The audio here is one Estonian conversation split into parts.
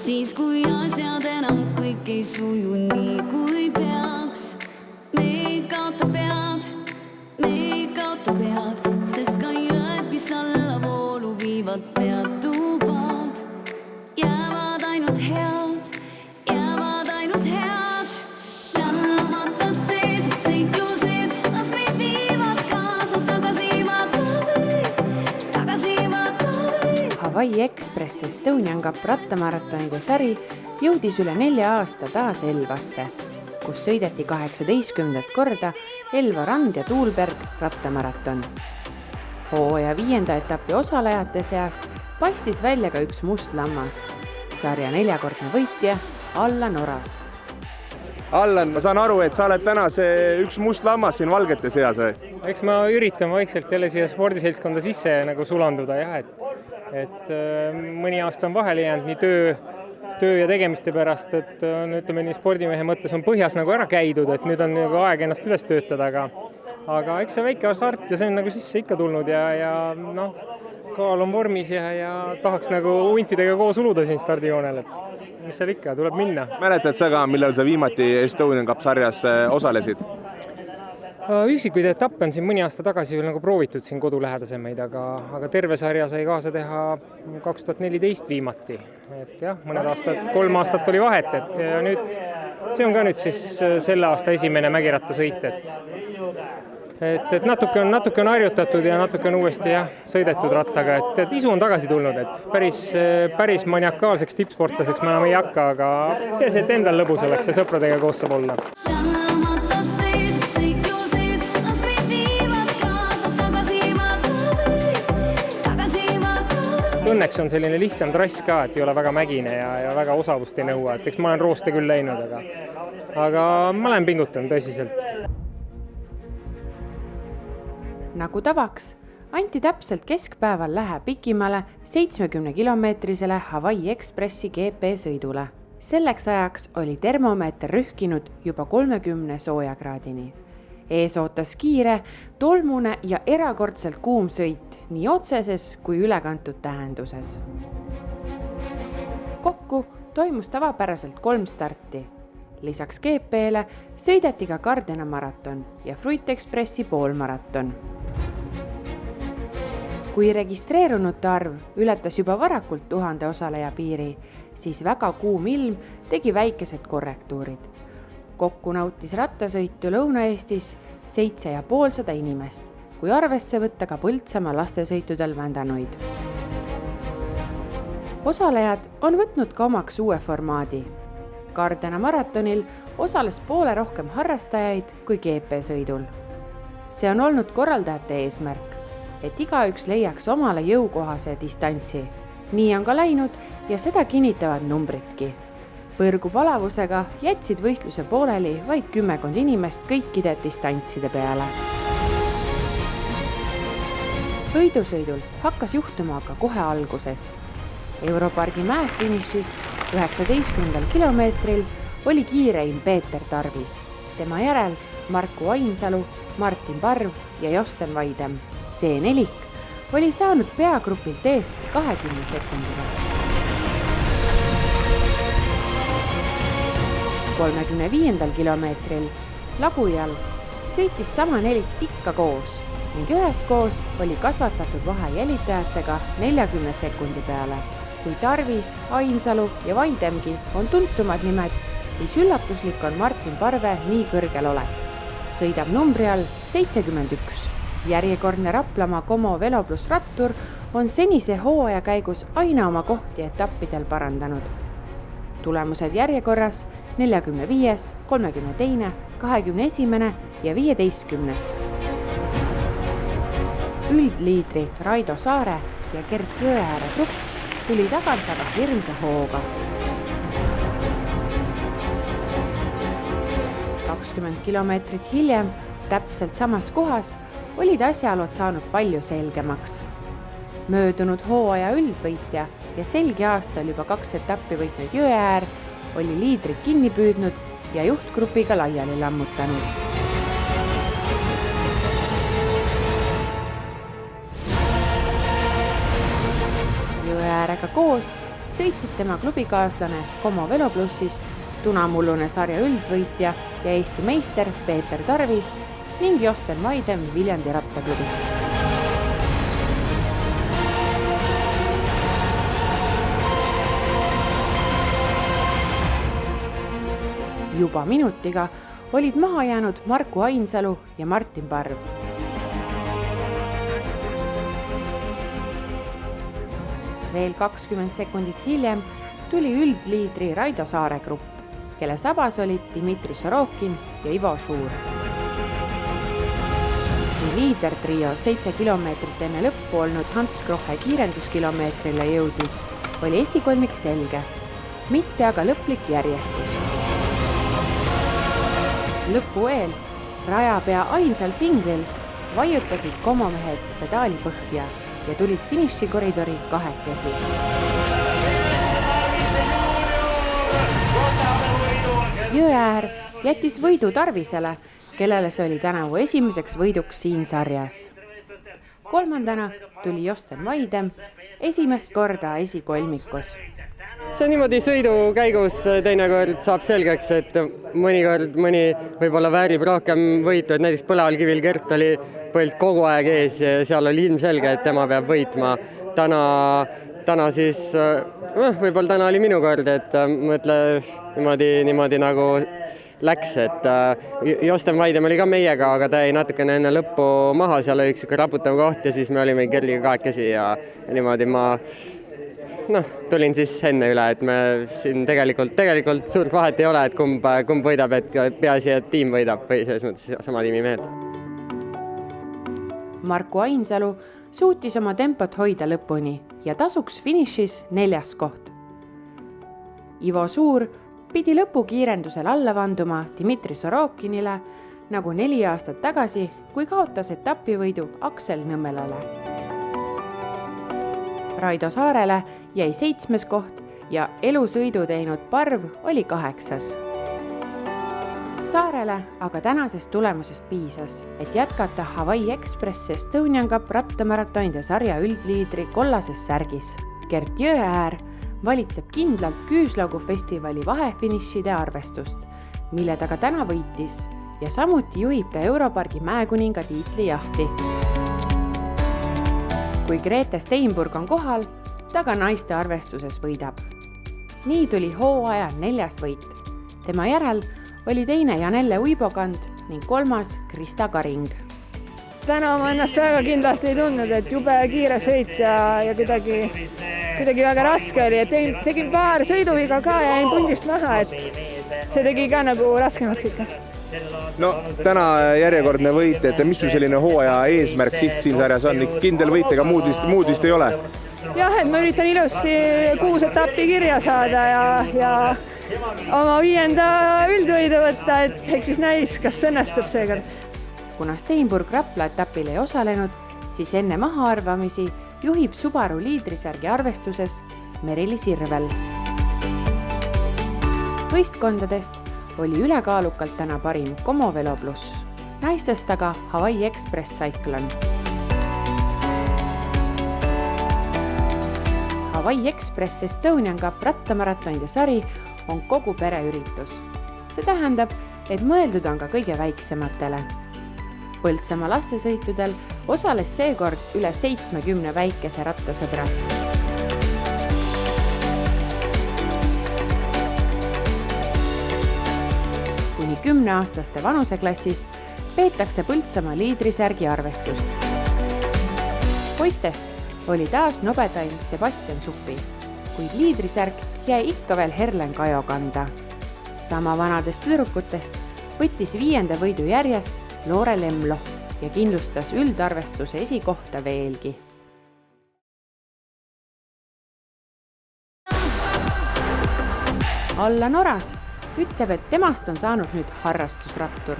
Siis kui asjad enam kõik ei suju nii kui peaks, me ei kaota pead, sest ka jõed, mis alla voolu viivad, peatuvad. Jäävad ainult head, tallamata teed, seiklused, las meid viivad kaasa tagasi vaatame. Hawaii Express Estonian Cup rattamaratonide sari jõudis üle 4 aasta taas Elvasse, kus sõideti 18. korda Elva Rand ja Tuulberg rattamaraton. Hooaja 5. etapi osalejate seast paistis välja ka üks must lammas, sarja 4-kordne võitja Allan Oras. Allan, ma saan aru, et sa oled täna see üks must lammas siin valgete seas või? Eks ma üritan vaikselt jälle siia spordiseltskonda sisse nagu sulanduda, jah, et mõni aasta on vahele jäänud nii töö ja tegemiste pärast, et ütleme nii spordimehe mõttes on põhjas nagu ära käidud, et nüüd on nagu aeg ennast üles töötada, aga eks see väike hasart ja see on nagu sisse ikka tulnud ja noh, kaal on vormis ja tahaks nagu huntidega koos uluda siin stardijoonel, et mis seal ikka, tuleb minna. Mäletad sa ka, millal sa viimati Estonian Cup sarjas osalesid? Üksikuid etappe on siin mõni aasta tagasi veel nagu proovitud siin kodulähedasemaid, aga terve sarja sai kaasa teha 2014 viimati. Et jah, 3 aastat oli vahet, et ja nüüd see on ka nüüd siis selle aasta esimene mägirattasõit, et natuke on harjutatud ja natuke on uuesti sõidetud rattaga, et isu on tagasi tulnud, et päris maniakaalseks tippsportlaseks ma enam ei hakka, aga peaasi, et endal lõbus oleks ja sõpradega koos saab olla. Õnneks on selline lihtsam trass ka, et ei ole väga mägine ja väga osavust ei nõua, et eks ma olen rooste küll läinud, aga ma olen pingutanud tõsiselt. Nagu tavaks, anti täpselt keskpäeval lähe pikimale 70-kilomeetrisele Hawaii Expressi GP sõidule. Selleks ajaks oli termomeeter rühkinud juba 30 soojakraadini. Ees ootas kiire, tolmune ja erakordselt kuum sõit nii otseses kui ülekantud tähenduses. Kokku toimus tavapäraselt 3 starti. Lisaks GP-le sõideti ka Gardena maraton ja Fruit Expressi poolmaraton. Kui registreerunute arv ületas juba varakult 1000 osaleja piiri, siis väga kuum ilm tegi väikesed korrektuurid. Kokku nautis rattasõitu Lõuna-Eestis 750 inimest, kui arvesse võtta ka Põltsamaa lastesõitudel vändanuid. Osalejad on võtnud ka omaks uue formaadi. Gardena maratonil osales poole rohkem harrastajaid kui GP sõidul. See on olnud korraldajate eesmärk, et igaüks leiaks omale jõukohase distantsi. Nii on ka läinud ja seda kinnitavad numbritki. Põrgu palavusega jätsid võistluse pooleli vaid 10 inimest kõikide distantside peale. Võidusõidul hakkas juhtuma aga kohe alguses. Europargi mäefinišis 19. kilomeetril oli kiireim Peeter Tarvis. Tema järel Marku Ainsalu, Martin Parv ja Josten Vaidem. See nelik oli saanud peagrupilt eest 20 sekundiga. 35. kilomeetril Lagujal sõitis sama nelik ikka koos ning üheskoos oli kasvatatud vahe jälitajatega 40 sekundi peale. Kui Tarvis, Ainsalu ja Vaidemgi on tuntumad nimed, siis üllatuslik on Martin Parve nii kõrgel olek. Sõidab numbri all 71. Järjekordne Raplamaa Como Velo Plus rattur on senise hooaja käigus aina oma kohti etappidel parandanud. Tulemused järjekorras 45., 32., 21. ja 15. Üldliidri Raido Saare ja Gert Jõeääre grupp tuli tagant aga hirmsa hooga. 20 kilomeetrit hiljem, täpselt samas kohas, olid asjaolud saanud palju selgemaks. Möödunud hooaja üldvõitja ja selgi aastal juba 2 etappi võitnud Jõeäär oli liidrid kinni püüdnud ja juhtgrupiga laiali lammutanud. Jõeäärega koos sõitsid tema klubikaaslane Como Veloplussist, tunamullune sarja üldvõitja ja Eesti meister Peeter Tarvis ning Josten Vaidem Viljandi rattaklubist. Juba minutiga olid maha jäänud Marku Ainsalu ja Martin Parv. Veel 20 sekundit hiljem tuli üldliidri Raido Saare grupp, kelle sabas olid Dmitri Sorokin ja Ivo Suur. Kui liidertrio 7 kilomeetrit enne lõppu olnud Hans Krohe kiirenduskilomeetrile jõudis, oli esikolmik selge, mitte aga lõplik järjestus. Lõpu eel rajapea ainsal singlil vaiutasid Como mehed pedaali põhja ja tulid finišikoridori kahekesi. Jõeäär jättis võidu Tarvisele, kellele see oli tänavu esimeseks võiduks siin sarjas. Kolmandana tuli Josten Vaidem esimest korda esikolmikus. See niimoodi sõidu käigus teinekord saab selgeks, et mõnikord mõni võib-olla väärib rohkem võitu, et näiteks Põleval Kivil Gert oli põld kogu aeg ees ja seal oli ilmselge, et tema peab võitma. Täna siis, võib-olla täna oli minu kord, et mõtle niimoodi nagu läks, et Josten Vaidem oli ka meiega, aga ta jäi natukene enne lõppu maha, seal oli üks raputav koht ja siis me olime Gerliga kahekesi ja niimoodi tulin siis enne üle, et me siin tegelikult suurt vahet ei ole, et kumb võidab, et peaasi, et tiim võidab või selles mõttes sama tiimi mehed. Marku Ainsalu suutis oma tempot hoida lõpuni ja tasuks finišis 4. koht. Ivo Suur pidi lõpukiirendusel alla vanduma Dmitri Sorokinile nagu 4 aastat tagasi, kui kaotas etapivõidu Aksel Nõmmelale. Raido Saarele jäi 7. koht ja elusõidu teinud Parv oli 8. Saarele aga tänasest tulemusest piisas, et jätkata Hawaii Express Estonian Cup rattamaratonide sarja üldliidri kollases särgis. Gert Jõeäär valitseb kindlalt Küüslaugu festivali vahefinišide arvestust, mille ta ka täna võitis ja samuti juhib ta Europargi mäekuninga tiitli jahti. Kui Grete Steinburg on kohal, ta ka naiste arvestuses võidab. Nii tuli hooaja 4. võit. Tema järel oli 2. Janelle Uibokand ning 3. Krista Karing. Täna ma ennast väga kindlalt ei tundnud, et jube kiire sõit ja kuidagi väga raske oli, et tegin paar sõiduviga ka ja jäin pundist maha, et see tegi ka nagu raskemaks ikka. No täna järjekordne võit, et mis su selline hooaja eesmärk siht siin sarjas on? Kindel võit, ega muud vist ei ole? Jah, et ma üritan ilusti 6 etappi kirja saada ja oma 5. üldvõidu võtta, et eks siis näis, kas õnnestub seekord. Kuna Steinburg Rapla etapil ei osalenud, siis enne mahaarvamisi juhib Subaru liidrisärgi arvestuses Merili Sirvel. Võistkondadest oli ülekaalukalt täna parim Como Velopluss, naistest aga Hawaii Express Cyclone. Hawaii Express Estonian Cup rattamaratonide sari on kogu pereüritus. See tähendab, et mõeldud on ka kõige väiksematele. Põltsamaa lastesõitudel osales seekord üle 70 väikese rattasõbra. Kuni 10-aastaste vanuseklassis peetakse Põltsamaa liidrisärgi arvestust. Poistest oli taas nobedaim Sebastian Suppi, kuid liidrisärg jäi ikka veel Herlen Kajo kanda. Sama vanadest tüdrukutest võttis 5. võidu järjest Loore Lemlo ja kindlustas üldarvestuse esikohta veelgi. Allan Oras ütleb, et temast on saanud nüüd harrastusrattur,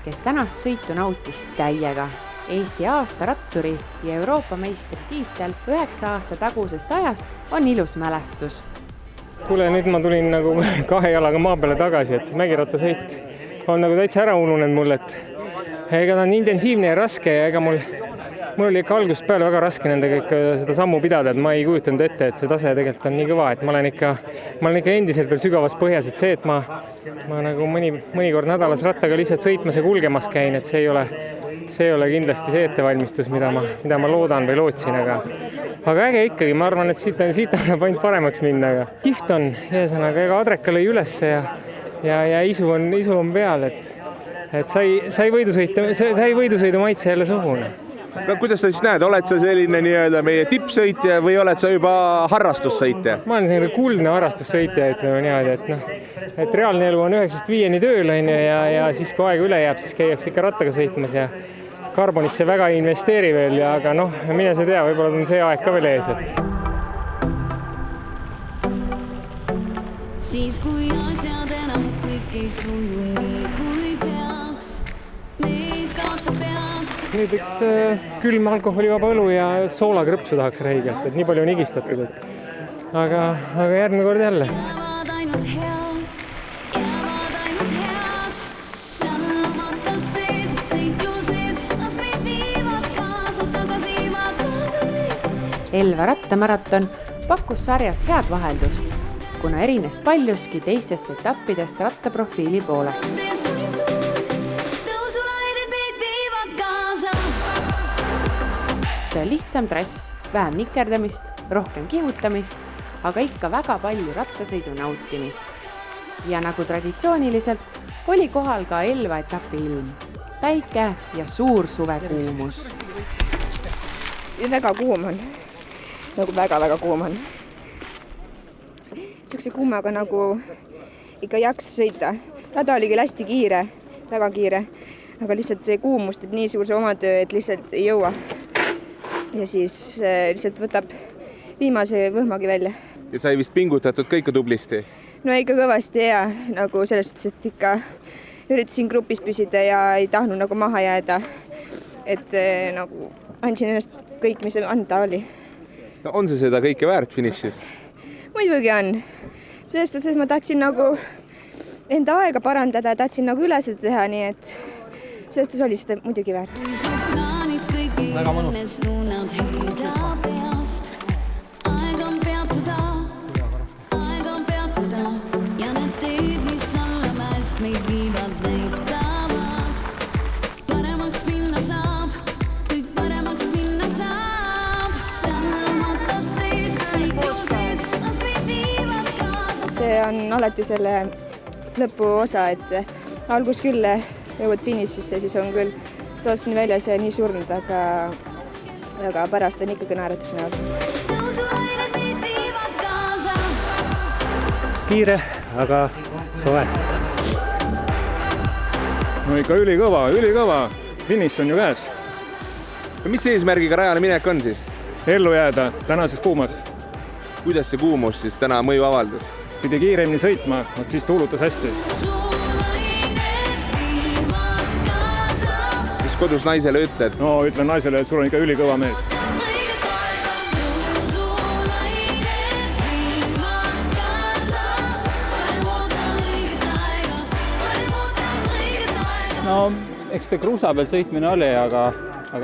kes tänast sõitu nautis täiega. Eesti aastaratturi ja Euroopa meistritiitel 9 aasta tagusest ajast on ilus mälestus. Kuule, nüüd ma tulin nagu 2 jalaga maa peale tagasi, et see mägirattasõit on nagu täitsa ära ununenud mul, et ega ta on intensiivne ja raske ja ega mul mul oli ikka algusest peale väga raske nendega ikka seda sammu pidada, et ma ei kujutanud ette, et see tase tegelikult on nii kõva, et ma olen ikka endiselt veel sügavas põhjas, et see, et ma nagu mõnikord nädalas rattaga lihtsalt sõitmas ja kulgemas käin, et see ei ole kindlasti see ettevalmistus, mida ma loodan või lootsin, aga äge ikkagi, ma arvan, et siit annab ainult paremaks minna, aga kihvt on, ühesõnaga, ega Adreka lõi ülesse ja isu on peal, et sai võidusõidu maitse jälle suhu. No kuidas sa siis näed, oled sa selline nii-öelda meie tippsõitja või oled sa juba harrastussõitja? Ma olen selline kuldne harrastussõitja, ütleme niimoodi, et reaalne elu on 9-5 tööl ja siis kui aega üle jääb, siis käiakse ikka rattaga sõitmas ja karbonisse väga ei investeeri veel, aga mine sa tea, võib-olla on see aeg ka veel ees, Siis kui asjad enam kõik ei suju nii kui peaks, me kaota pead. Näiteks külm alkoholivaba õlu ja soolakrõpsu tahaks räigelt, et nii palju on higistatud, aga järgmine kord jälle. Jäävad ainult head, tänamatad teed, seiklused, las meid viivad kaasa tagasi vaatavad. Elva rattamaraton pakkus sarjas head vaheldust, kuna erines paljuski teistest etappidest rattaprofiili poolest. See on lihtsam trass, vähem nikerdamist, rohkem kihutamist, aga ikka väga palju rattasõidu nautimist. Ja nagu traditsiooniliselt oli kohal ka Elva etapi ilm, päike ja suur suvekuumus. Väga kuum on, nagu väga kuum on. Siukse kuumaga nagu ikka ei jaksa sõita. Rada oli küll hästi kiire, väga kiire, aga lihtsalt see kuumus teeb nii suur see oma töö, et lihtsalt ei jõua. Ja siis lihtsalt võtab viimase võhmagi välja. Ja sai vist pingutatud kõike tublisti? No ikka kõvasti ja nagu selles suhtes, et ikka üritasin grupis püsida ja ei tahtnud nagu maha jääda. Et nagu andsin ennast kõik, mis anda oli. No on see seda kõike väärt finišis? Muidugi on. Selles suhtes ma tahtsin nagu enda aega parandada, tahtsin nagu üle seda teha, nii et selles suhtes oli seda muidugi väärt. Väga mõnu. Aeg on peatada ja need teed, mis alla mäest meid viivad, näitavad. Paremaks minna saab, kõik paremaks minna saab. Tänamatad teed, seiklused, las meid viivad kaasa. See on alati selle lõpuosa, et algus küll jõuad finišisse, siis on küll toos nii väljas ja nii surnud, aga pärast on ikkagi naeratus näol. Kiire, aga soe. No ikka ülikõva. Finiš on ju käes. Mis eesmärgiga rajale minek on siis? Ellu jääda tänases kuumas. Kuidas see kuumus siis täna mõju avaldas? Pidi kiiremini sõitma, siis tuulutas hästi. Mis kodus naisele ütled? No ütlen naisele, et sul on ikka ülikõva mees. No eks ta kruusa peal sõitmine oli, aga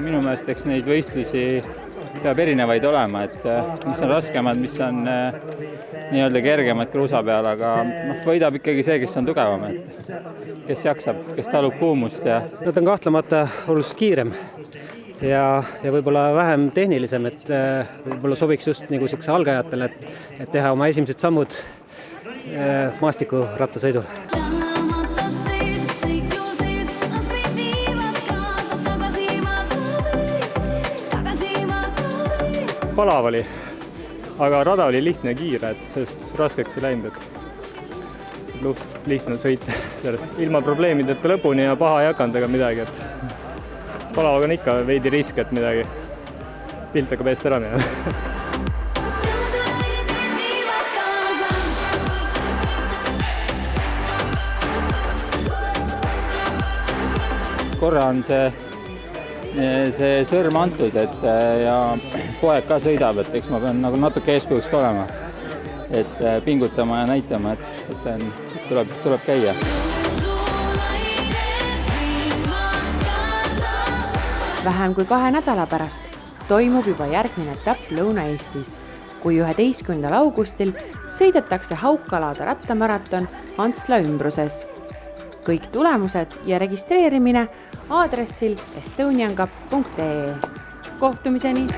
minu meelest eks neid võistlusi peab erinevaid olema, et mis on raskemad, mis on nii-öelda kergemad kruusa peal, aga võidab ikkagi see, kes on tugevam, et kes jaksab, kes talub kuumust. Nad on kahtlemata oluliselt kiirem ja võib-olla vähem tehnilisem, et võib-olla sobiks just nagu siukse algajatele, et teha oma esimesed sammud maastiku rattasõidul. Palav oli, aga rada oli lihtne ja kiire, et sellest raskeks ei läinud, et lihtne sõita sellest. Ilma probleemideta lõpuni ja paha ei hakanud ega midagi, et palavaga on ikka veidi risk, et midagi pilt hakkab eest ära minema. Korra on see sõrm antud, et ja poeg ka sõidab, et eks ma pean nagu natuke eeskujuks ka olema, et pingutama ja näitama, et tuleb käia. Vähem kui 2 nädala pärast toimub juba järgmine etapp Lõuna-Eestis, kui 11. augustil sõidetakse Hauka-Laada rattamaraton Antsla ümbruses. Kõik tulemused ja registreerimine aadressil estoniancap.ee. Kohtumiseni!